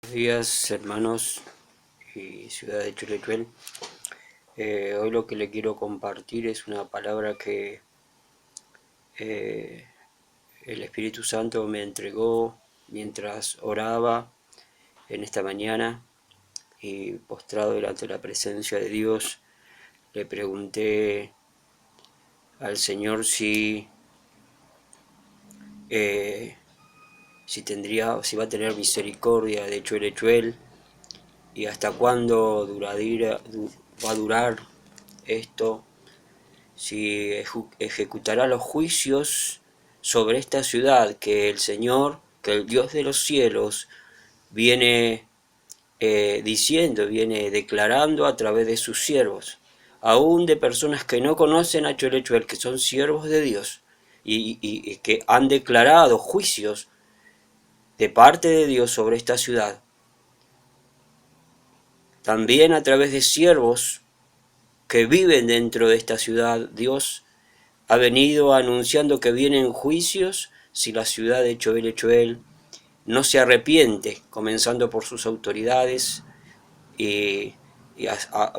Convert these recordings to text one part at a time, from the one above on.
Buenos días, hermanos y ciudad de Chulechuel. Hoy lo que le quiero compartir es una palabra que eh, el Espíritu Santo me entregó mientras oraba en esta mañana, y postrado delante de la presencia de Dios le pregunté al Señor eh, si va a tener misericordia de Chulechuel y hasta cuándo va a durar esto, si ejecutará los juicios sobre esta ciudad que el Señor, que el Dios de los cielos viene viene declarando a través de sus siervos, aún de personas que no conocen a Cholechuel, que son siervos de Dios y que han declarado juicios de parte de Dios sobre esta ciudad. También a través de siervos que viven dentro de esta ciudad, Dios ha venido anunciando que vienen juicios si la ciudad de Choel no se arrepiente, comenzando por sus autoridades y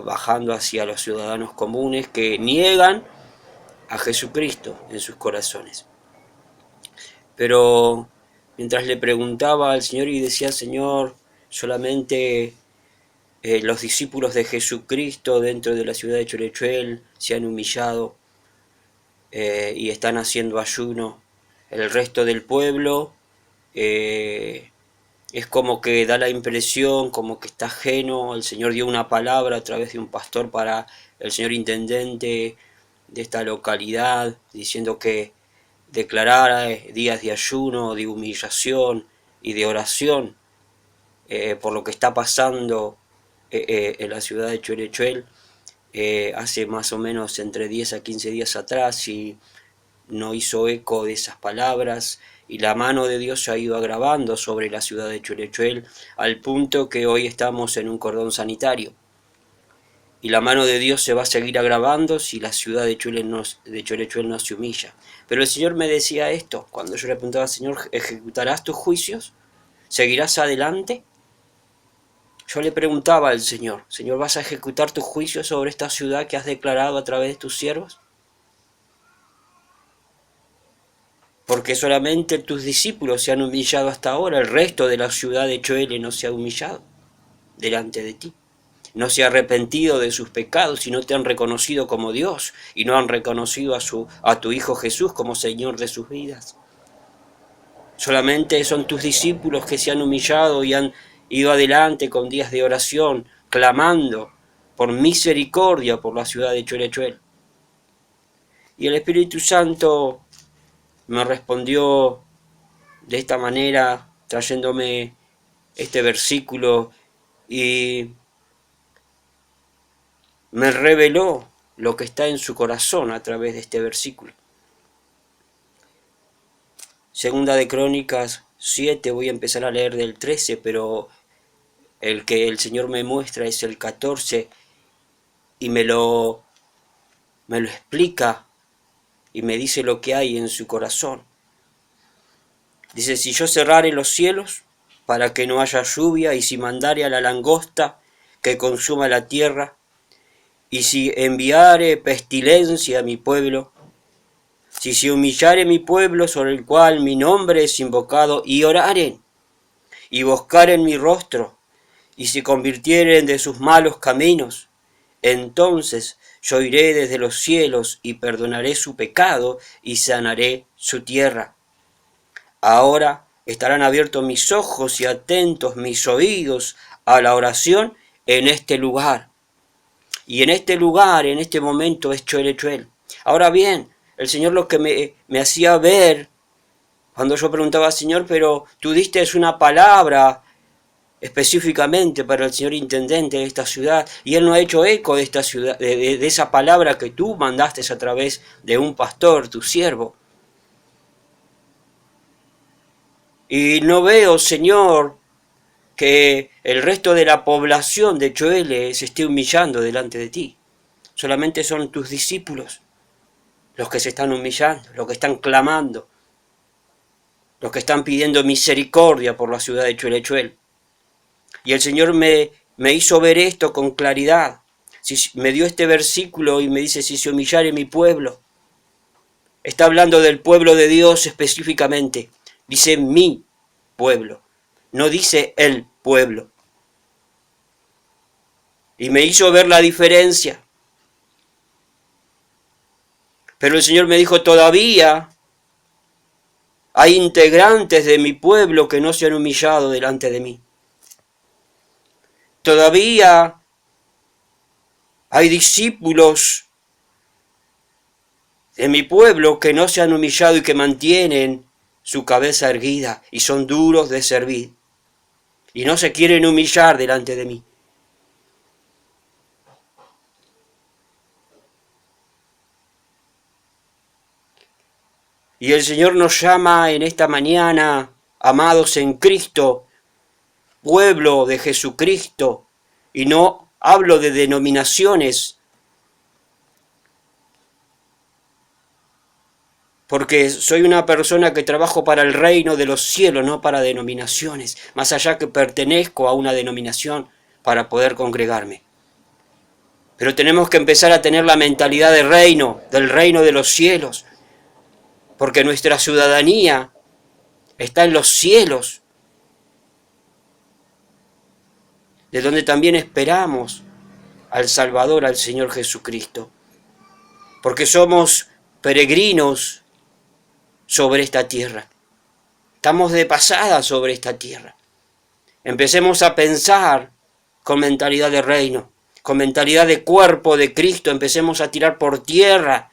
bajando hacia los ciudadanos comunes que niegan a Jesucristo en sus corazones. Pero mientras le preguntaba al Señor y decía: Señor, solamente los discípulos de Jesucristo dentro de la ciudad de Cholechuel se han humillado y están haciendo ayuno. El resto del pueblo es como que da la impresión, como que está ajeno. El Señor dio una palabra a través de un pastor para el señor intendente de esta localidad, diciendo que declarara días de ayuno, de humillación y de oración por lo que está pasando en la ciudad de Cholechuel hace más o menos entre 10 a 15 días atrás, y no hizo eco de esas palabras, y la mano de Dios se ha ido agravando sobre la ciudad de Cholechuel al punto que hoy estamos en un cordón sanitario. Y la mano de Dios se va a seguir agravando si la ciudad de Cholechuel no se humilla. Pero el Señor me decía esto, cuando yo le preguntaba: Señor, ¿ejecutarás tus juicios? ¿Seguirás adelante? Yo le preguntaba al Señor: Señor, ¿vas a ejecutar tus juicios sobre esta ciudad que has declarado a través de tus siervos? Porque solamente tus discípulos se han humillado hasta ahora, el resto de la ciudad de Choel no se ha humillado delante de ti. No se ha arrepentido de sus pecados y no te han reconocido como Dios, y no han reconocido a tu Hijo Jesús como Señor de sus vidas. Solamente son tus discípulos que se han humillado y han ido adelante con días de oración, clamando por misericordia por la ciudad de Cholechuel. Y el Espíritu Santo me respondió de esta manera, trayéndome este versículo, y me reveló lo que está en su corazón a través de este versículo. Segunda de Crónicas 7, voy a empezar a leer del 13, pero el que el Señor me muestra es el 14, y me lo explica y me dice lo que hay en su corazón. Dice: si yo cerrare los cielos para que no haya lluvia, y si mandare a la langosta que consuma la tierra, y si enviare pestilencia a mi pueblo, si se humillare mi pueblo sobre el cual mi nombre es invocado, y oraren, y buscaren mi rostro, y se convirtieren de sus malos caminos, entonces yo iré desde los cielos y perdonaré su pecado y sanaré su tierra. Ahora estarán abiertos mis ojos y atentos mis oídos a la oración en este lugar. Y en este lugar, en este momento, es Cholechuel. Ahora bien, el Señor lo que me hacía ver, cuando yo preguntaba: Señor, pero tú diste una palabra específicamente para el señor intendente de esta ciudad, y él no ha hecho eco de esta ciudad, de esa palabra que tú mandaste a través de un pastor, tu siervo. Y no veo, Señor, que el resto de la población de Choel se esté humillando delante de ti. Solamente son tus discípulos los que se están humillando, los que están clamando, los que están pidiendo misericordia por la ciudad de Cholechuel. Y el Señor me hizo ver esto con claridad. Me dio este versículo y me dice, si se humillare mi pueblo. Está hablando del pueblo de Dios específicamente. Dice mi pueblo, no dice el pueblo. Y me hizo ver la diferencia. Pero el Señor me dijo, todavía hay integrantes de mi pueblo que no se han humillado delante de mí. Todavía hay discípulos de mi pueblo que no se han humillado y que mantienen su cabeza erguida y son duros de servir. Y no se quieren humillar delante de mí. Y el Señor nos llama en esta mañana, amados en Cristo, pueblo de Jesucristo, y no hablo de denominaciones, porque soy una persona que trabajo para el reino de los cielos, no para denominaciones, más allá que pertenezco a una denominación para poder congregarme. Pero tenemos que empezar a tener la mentalidad del reino de los cielos, porque nuestra ciudadanía está en los cielos, de donde también esperamos al Salvador, al Señor Jesucristo, porque somos peregrinos sobre esta tierra, estamos de pasada sobre esta tierra. Empecemos a pensar con mentalidad de reino, con mentalidad de cuerpo de Cristo, empecemos a tirar por tierra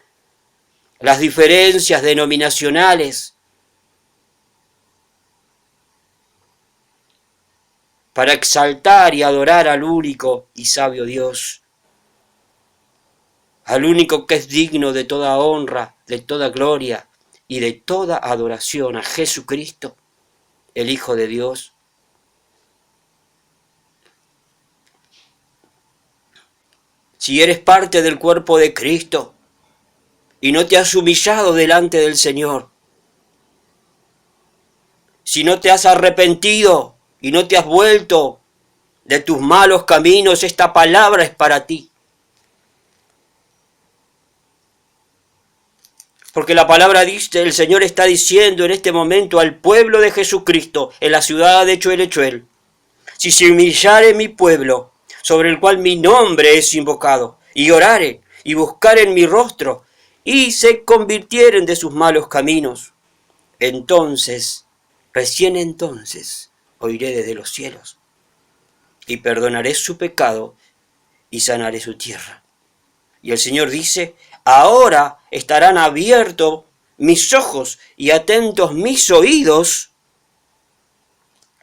las diferencias denominacionales, para exaltar y adorar al único y sabio Dios, al único que es digno de toda honra, de toda gloria y de toda adoración, a Jesucristo, el Hijo de Dios. Si eres parte del cuerpo de Cristo y no te has humillado delante del Señor, si no te has arrepentido y no te has vuelto de tus malos caminos, esta palabra es para ti. Porque la palabra dice, el Señor está diciendo en este momento al pueblo de Jesucristo, en la ciudad de Choel, si se humillare mi pueblo, sobre el cual mi nombre es invocado, y orare, y buscaren mi rostro, y se convirtieren de sus malos caminos, entonces, recién entonces, oiré desde los cielos, y perdonaré su pecado, y sanaré su tierra. Y el Señor dice, ahora estarán abiertos mis ojos y atentos mis oídos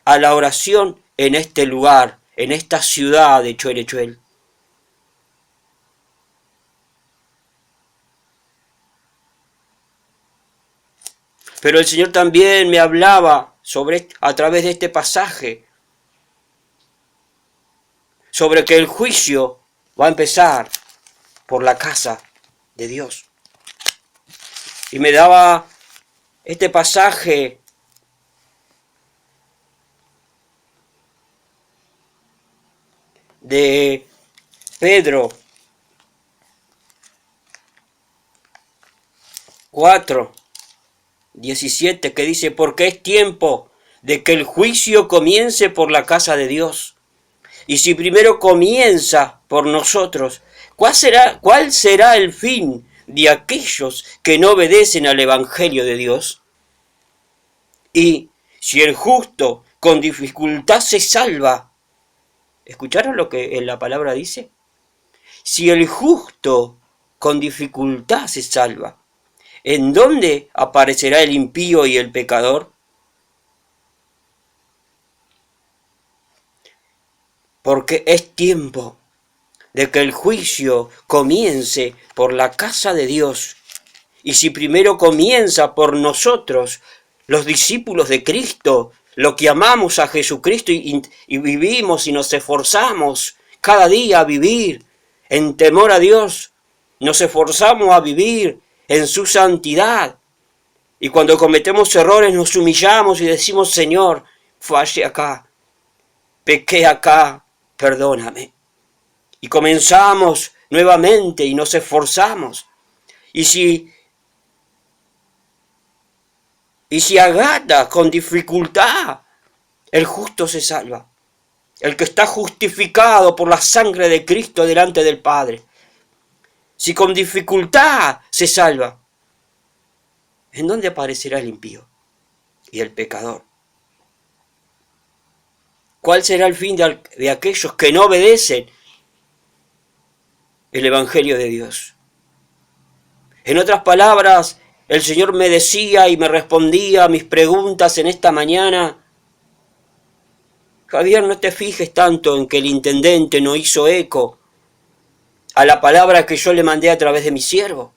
a la oración en este lugar, en esta ciudad de Choel. Pero el Señor también me hablaba a través de este pasaje, sobre que el juicio va a empezar por la casa de Dios. Y me daba este pasaje de Pedro 4:17, que dice, porque es tiempo de que el juicio comience por la casa de Dios. Y si primero comienza por nosotros, ¿cuál será el fin de aquellos que no obedecen al Evangelio de Dios? Y si el justo con dificultad se salva, ¿escucharon lo que la palabra dice? Si el justo con dificultad se salva, ¿en dónde aparecerá el impío y el pecador? Porque es tiempo de que el juicio comience por la casa de Dios. Y si primero comienza por nosotros, los discípulos de Cristo, lo que amamos a Jesucristo y vivimos y nos esforzamos cada día a vivir en temor a Dios, nos esforzamos a vivir en su santidad. Y cuando cometemos errores nos humillamos y decimos, Señor, falle acá. pequé acá, perdóname. Y comenzamos nuevamente y nos esforzamos. Y si agata con dificultad, el justo se salva. El que está justificado por la sangre de Cristo delante del Padre. Si con dificultad se salva, ¿en dónde aparecerá el impío y el pecador? ¿Cuál será el fin de aquellos que no obedecen el Evangelio de Dios? En otras palabras, el Señor me decía y me respondía a mis preguntas en esta mañana: Javier, no te fijes tanto en que el intendente no hizo eco a la palabra que yo le mandé a través de mi siervo.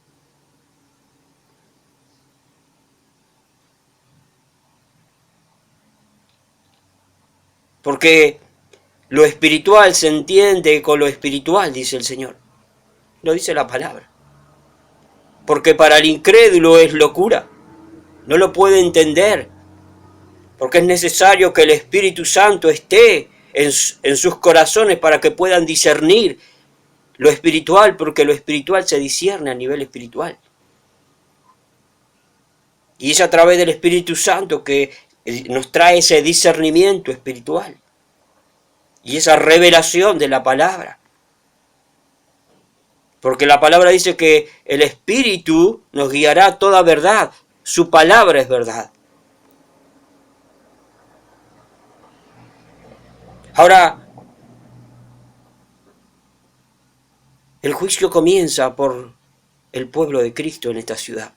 Porque lo espiritual se entiende con lo espiritual, dice el Señor. Lo dice la palabra. Porque para el incrédulo es locura. No lo puede entender. Porque es necesario que el Espíritu Santo esté en sus corazones para que puedan discernir lo espiritual, porque lo espiritual se discierne a nivel espiritual. Y es a través del Espíritu Santo que nos trae ese discernimiento espiritual y esa revelación de la palabra. Porque la palabra dice que el Espíritu nos guiará a toda verdad. Su palabra es verdad. Ahora, el juicio comienza por el pueblo de Cristo en esta ciudad.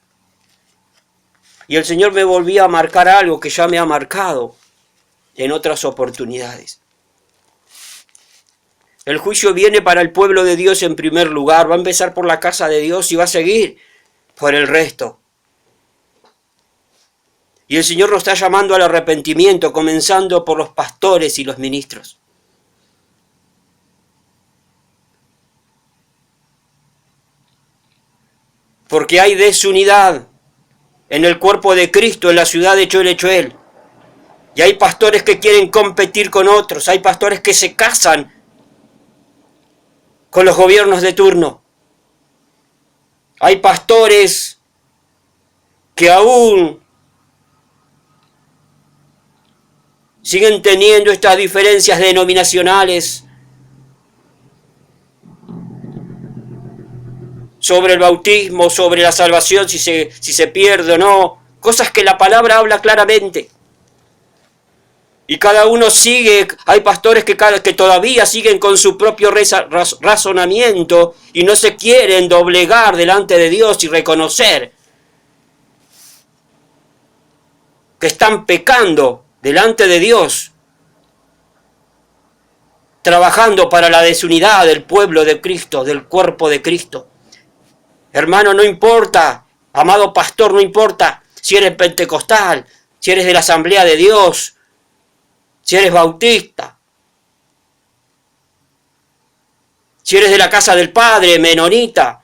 Y el Señor me volvía a marcar algo que ya me ha marcado en otras oportunidades. El juicio viene para el pueblo de Dios en primer lugar, va a empezar por la casa de Dios y va a seguir por el resto. Y el Señor nos está llamando al arrepentimiento, comenzando por los pastores y los ministros. Porque hay desunidad en el cuerpo de Cristo en la ciudad de Choel. Y hay pastores que quieren competir con otros, hay pastores que se casan con los gobiernos de turno. Hay pastores que aún siguen teniendo estas diferencias denominacionales sobre el bautismo, sobre la salvación, si se pierde o no, cosas que la palabra habla claramente. Y cada uno sigue, hay pastores que todavía siguen con su propio razonamiento y no se quieren doblegar delante de Dios y reconocer que están pecando delante de Dios, trabajando para la desunidad del pueblo de Cristo, del cuerpo de Cristo. Hermano, no importa, amado pastor, no importa si eres pentecostal, si eres de la Asamblea de Dios, si eres bautista, si eres de la casa del Padre, menonita,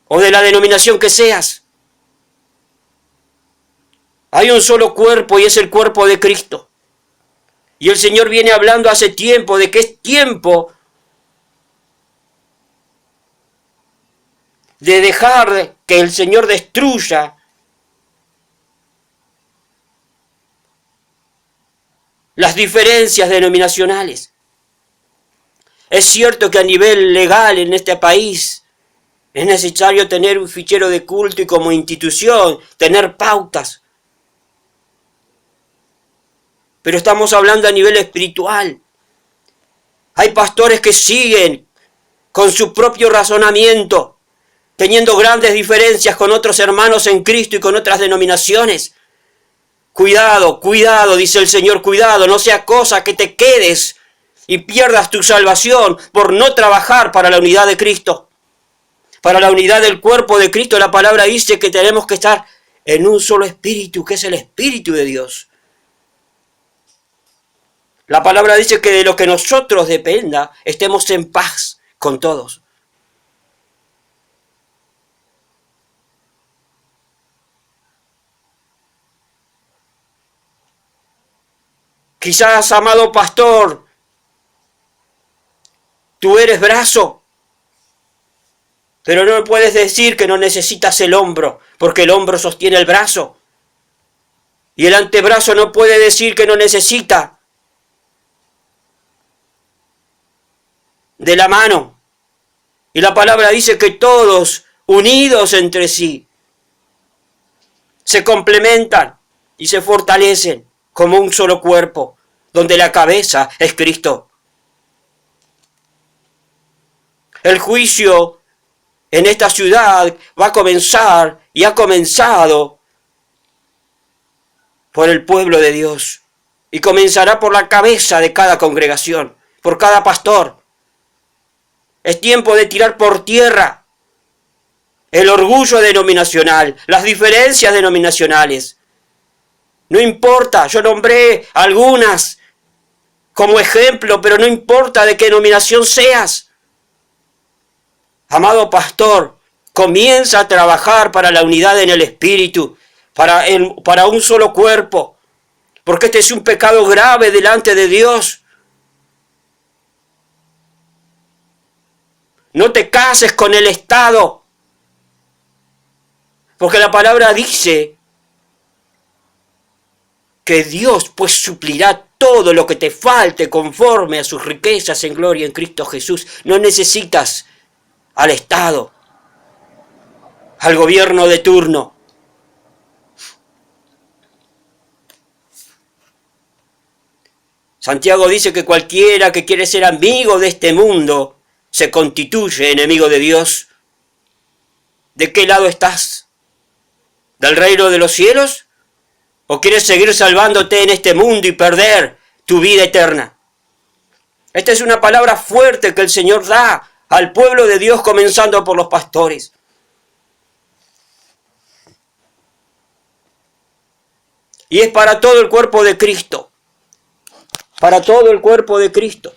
o de la denominación que seas. Hay un solo cuerpo y es el cuerpo de Cristo. Y el Señor viene hablando hace tiempo de que es tiempo de dejar que el Señor destruya las diferencias denominacionales. Es cierto que a nivel legal en este país es necesario tener un fichero de culto y como institución tener pautas. Pero estamos hablando a nivel espiritual. Hay pastores que siguen con su propio razonamiento, teniendo grandes diferencias con otros hermanos en Cristo y con otras denominaciones. Cuidado, cuidado, dice el Señor, cuidado, no sea cosa que te quedes y pierdas tu salvación por no trabajar para la unidad de Cristo. Para la unidad del cuerpo de Cristo, la palabra dice que tenemos que estar en un solo espíritu, que es el Espíritu de Dios. La palabra dice que de lo que nosotros dependa, estemos en paz con todos. Quizás, amado pastor, tú eres brazo, pero no me puedes decir que no necesitas el hombro, porque el hombro sostiene el brazo. Y el antebrazo no puede decir que no necesita de la mano. Y la palabra dice que todos, unidos entre sí, se complementan y se fortalecen como un solo cuerpo, donde la cabeza es Cristo. El juicio en esta ciudad va a comenzar y ha comenzado por el pueblo de Dios, y comenzará por la cabeza de cada congregación, por cada pastor. Es tiempo de tirar por tierra el orgullo denominacional, las diferencias denominacionales. No importa, yo nombré algunas como ejemplo, pero no importa de qué denominación seas. Amado pastor, comienza a trabajar para la unidad en el Espíritu, para un solo cuerpo, porque este es un pecado grave delante de Dios. No te cases con el Estado, porque la palabra dice que Dios pues suplirá todo lo que te falte conforme a sus riquezas en gloria en Cristo Jesús. No necesitas al Estado, al gobierno de turno. Santiago dice que cualquiera que quiere ser amigo de este mundo se constituye enemigo de Dios. ¿De qué lado estás? ¿Del reino de los cielos? ¿O quieres seguir salvándote en este mundo y perder tu vida eterna? Esta es una palabra fuerte que el Señor da al pueblo de Dios, comenzando por los pastores. Y es para todo el cuerpo de Cristo. Para todo el cuerpo de Cristo.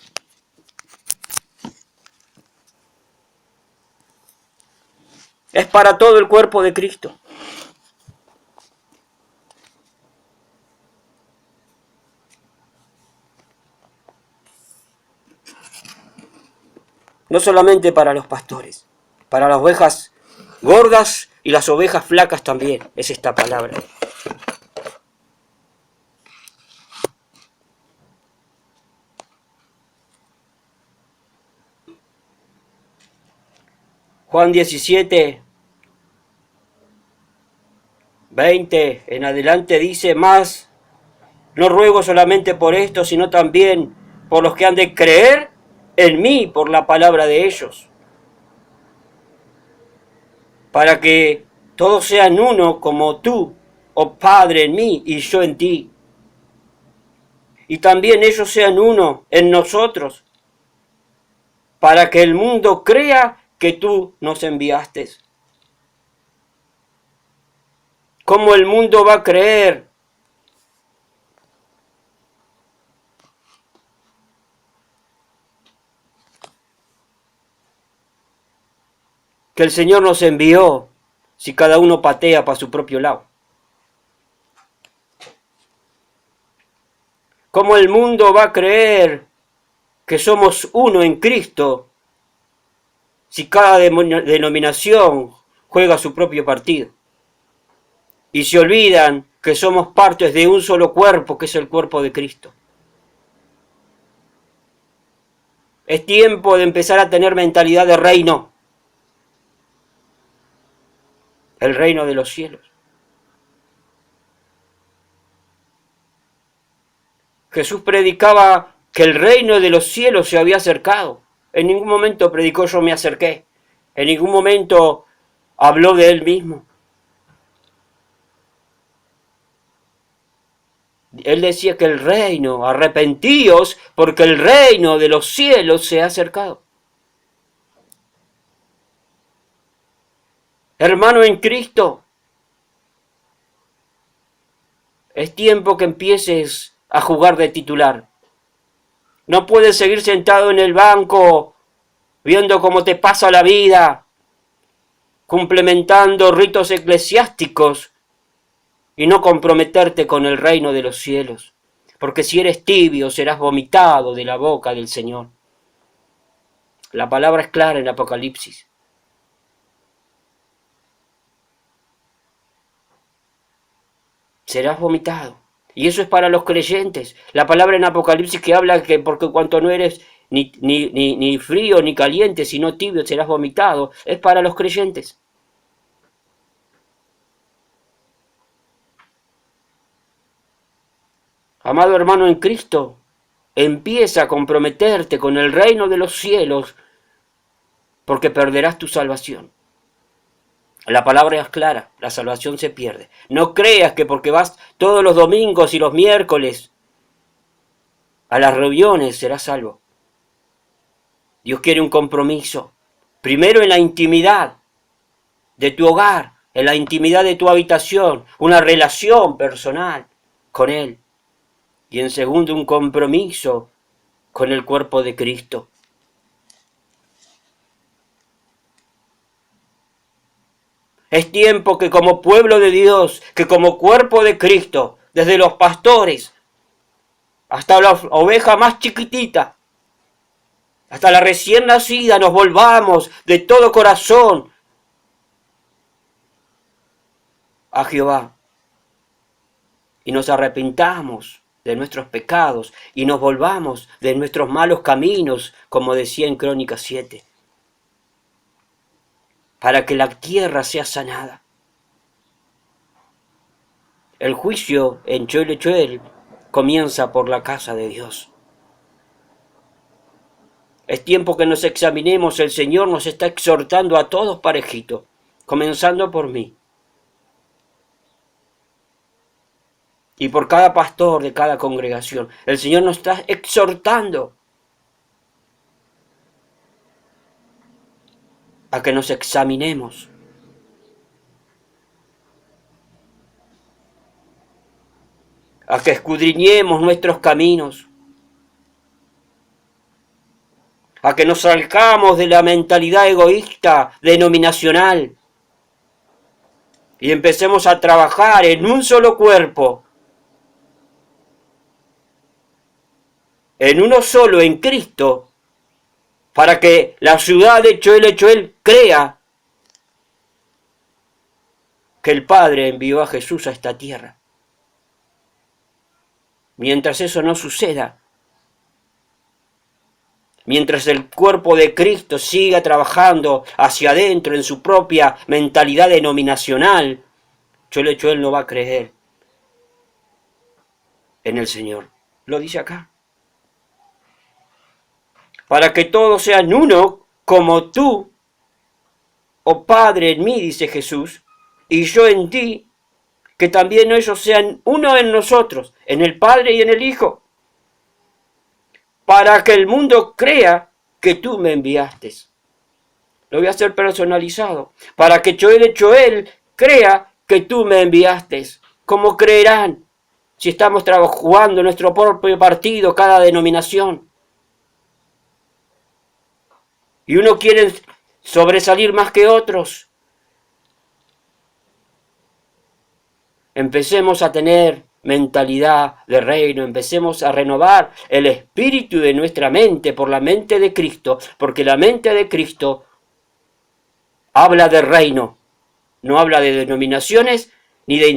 Es para todo el cuerpo de Cristo. No solamente para los pastores, para las ovejas gordas y las ovejas flacas también es esta palabra. Juan 17, 20 en adelante dice: más no ruego solamente por esto, sino también por los que han de creer en mí por la palabra de ellos, para que todos sean uno como tú, oh Padre, en mí y yo en ti, y también ellos sean uno en nosotros, para que el mundo crea que tú nos enviaste. ¿Cómo el mundo va a creer que el Señor nos envió si cada uno patea para su propio lado? ¿Cómo el mundo va a creer que somos uno en Cristo si cada denominación juega su propio partido? Y se olvidan que somos partes de un solo cuerpo, que es el cuerpo de Cristo. Es tiempo de empezar a tener mentalidad de reino. El reino de los cielos. Jesús predicaba que el reino de los cielos se había acercado. En ningún momento predicó yo me acerqué. En ningún momento habló de él mismo. Él decía que el reino, arrepentíos, porque el reino de los cielos se ha acercado. Hermano en Cristo, es tiempo que empieces a jugar de titular. No puedes seguir sentado en el banco viendo cómo te pasa la vida, complementando ritos eclesiásticos y no comprometerte con el reino de los cielos. porque si eres tibio serás vomitado de la boca del Señor. La palabra es clara en Apocalipsis. Serás vomitado. Y eso es para los creyentes. La palabra en Apocalipsis que habla que porque cuanto no eres ni frío ni caliente, sino tibio, serás vomitado, es para los creyentes. Amado hermano en Cristo, empieza a comprometerte con el reino de los cielos, porque perderás tu salvación. La palabra es clara, la salvación se pierde. No creas que porque vas todos los domingos y los miércoles a las reuniones serás salvo. Dios quiere un compromiso. Primero en la intimidad de tu hogar, en la intimidad de tu habitación, una relación personal con Él. Y en segundo, un compromiso con el cuerpo de Cristo. Es tiempo que como pueblo de Dios, que como cuerpo de Cristo, desde los pastores hasta la oveja más chiquitita, hasta la recién nacida, nos volvamos de todo corazón a Jehová y nos arrepintamos de nuestros pecados y nos volvamos de nuestros malos caminos, como decía en Crónicas 7. Para que la tierra sea sanada. El juicio en Choel comienza por la casa de Dios. Es tiempo que nos examinemos, el Señor nos está exhortando a todos parejito, comenzando por mí. Y por cada pastor de cada congregación, el Señor nos está exhortando a que nos examinemos. A que escudriñemos nuestros caminos. A que nos salgamos de la mentalidad egoísta, denominacional. Y empecemos a trabajar en un solo cuerpo. En uno solo, en Cristo. Para que la ciudad de Choel crea que el Padre envió a Jesús a esta tierra. Mientras eso no suceda, mientras el cuerpo de Cristo siga trabajando hacia adentro en su propia mentalidad denominacional, Choel no va a creer en el Señor. Lo dice acá. Para que todos sean uno, como tú, oh Padre, en mí, dice Jesús, y yo en ti, que también ellos sean uno en nosotros, en el Padre y en el Hijo, para que el mundo crea que tú me enviaste. Lo voy a hacer personalizado. Para que Choel crea que tú me enviaste. ¿Cómo creerán si estamos jugando nuestro propio partido, cada denominación? Y uno quiere sobresalir más que otros. Empecemos a tener mentalidad de reino, empecemos a renovar el espíritu de nuestra mente por la mente de Cristo, porque la mente de Cristo habla de reino, no habla de denominaciones ni de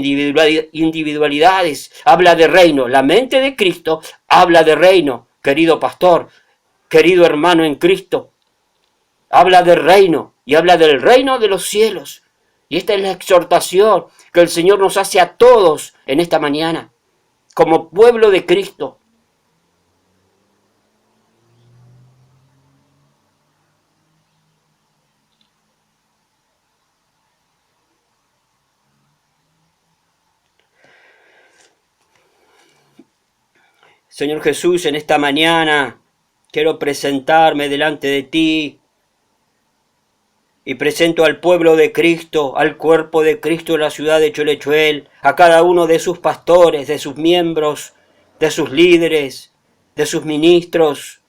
individualidades, habla de reino. La mente de Cristo habla de reino, querido pastor, querido hermano en Cristo. Habla del reino y habla del reino de los cielos. Y esta es la exhortación que el Señor nos hace a todos en esta mañana, como pueblo de Cristo. Señor Jesús, en esta mañana quiero presentarme delante de ti y presento al pueblo de Cristo, al cuerpo de Cristo en la ciudad de Choel, a cada uno de sus pastores, de sus miembros, de sus líderes, de sus ministros.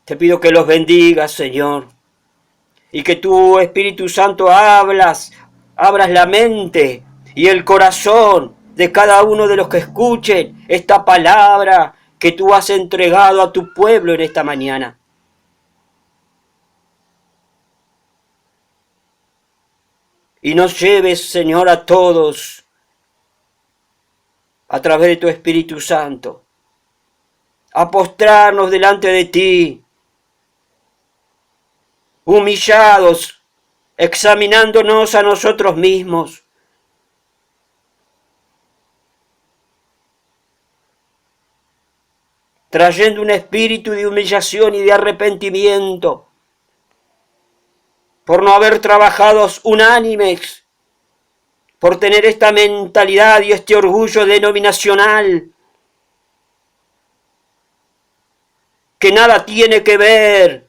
Te pido que los bendigas, Señor, y que tu Espíritu Santo abras la mente y el corazón de cada uno de los que escuchen esta palabra que tú has entregado a tu pueblo en esta mañana. Y nos lleves, Señor, a todos, a través de tu Espíritu Santo, a postrarnos delante de ti, humillados, examinándonos a nosotros mismos, trayendo un espíritu de humillación y de arrepentimiento, por no haber trabajado unánimes, por tener esta mentalidad y este orgullo denominacional, que nada tiene que ver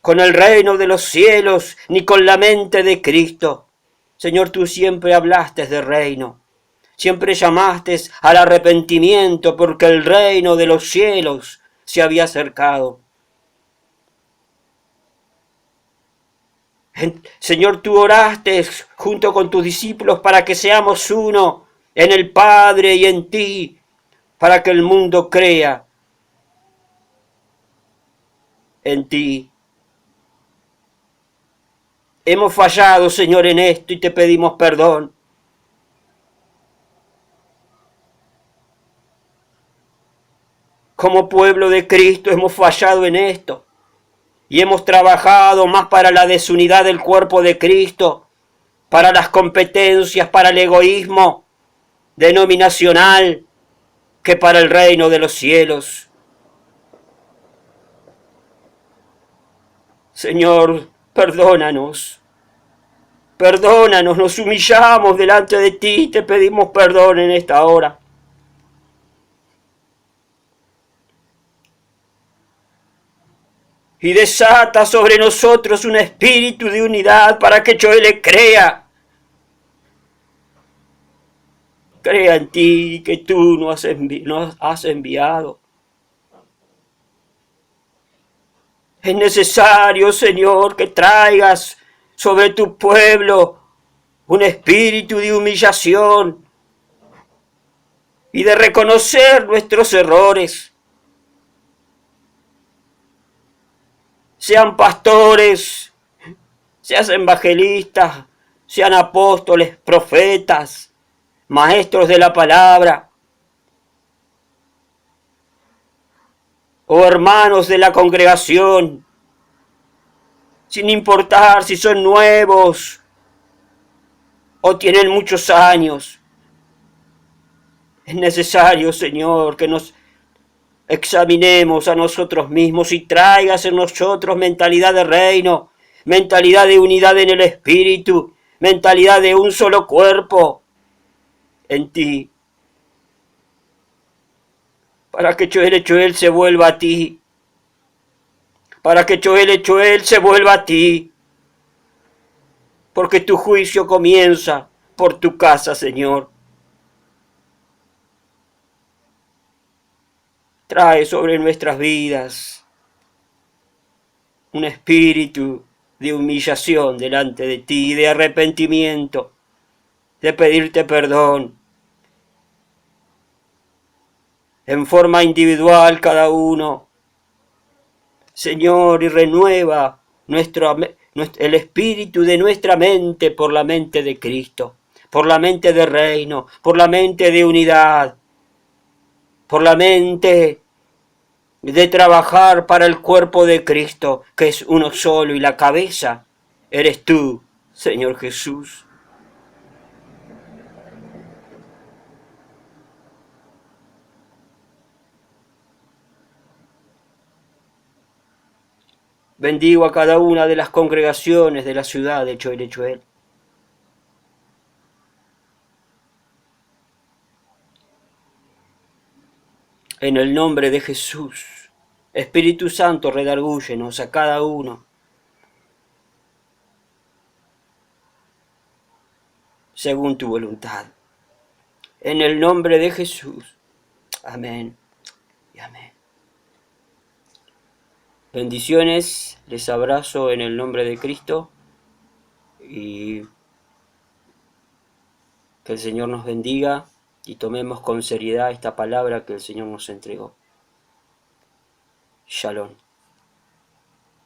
con el reino de los cielos, ni con la mente de Cristo. Señor, tú siempre hablaste de reino, siempre llamaste al arrepentimiento, porque el reino de los cielos se había acercado. Señor, tú oraste junto con tus discípulos para que seamos uno en el Padre y en ti, para que el mundo crea en ti. Hemos fallado, Señor, en esto y te pedimos perdón. Como pueblo de Cristo hemos fallado en esto y hemos trabajado más para la desunidad del cuerpo de Cristo, para las competencias, para el egoísmo denominacional, que para el reino de los cielos. Señor, perdónanos, perdónanos, nos humillamos delante de ti y te pedimos perdón en esta hora. Y desata sobre nosotros un espíritu de unidad para que yo le crea. Crea en ti que tú nos has enviado. Es necesario, Señor, que traigas sobre tu pueblo un espíritu de humillación y de reconocer nuestros errores. Sean pastores, sean evangelistas, sean apóstoles, profetas, maestros de la palabra, o hermanos de la congregación, sin importar si son nuevos o tienen muchos años. Es necesario, Señor, que nos examinemos a nosotros mismos y traigas en nosotros mentalidad de reino, mentalidad de unidad en el Espíritu, mentalidad de un solo cuerpo en ti, para que Choel se vuelva a ti, para que Choel se vuelva a ti, porque tu juicio comienza por tu casa, Señor. Trae sobre nuestras vidas un espíritu de humillación delante de ti, de arrepentimiento, de pedirte perdón. En forma individual cada uno, Señor, y renueva el espíritu de nuestra mente por la mente de Cristo, por la mente de reino, por la mente de unidad, por la mente de trabajar para el cuerpo de Cristo, que es uno solo, y la cabeza eres tú, Señor Jesús. Bendigo a cada una de las congregaciones de la ciudad de Choel. En el nombre de Jesús, Espíritu Santo, redargúyenos a cada uno, según tu voluntad. En el nombre de Jesús. Amén y amén. Bendiciones, les abrazo en el nombre de Cristo y Que el Señor nos bendiga y tomemos con seriedad esta palabra que el Señor nos entregó. Shalom.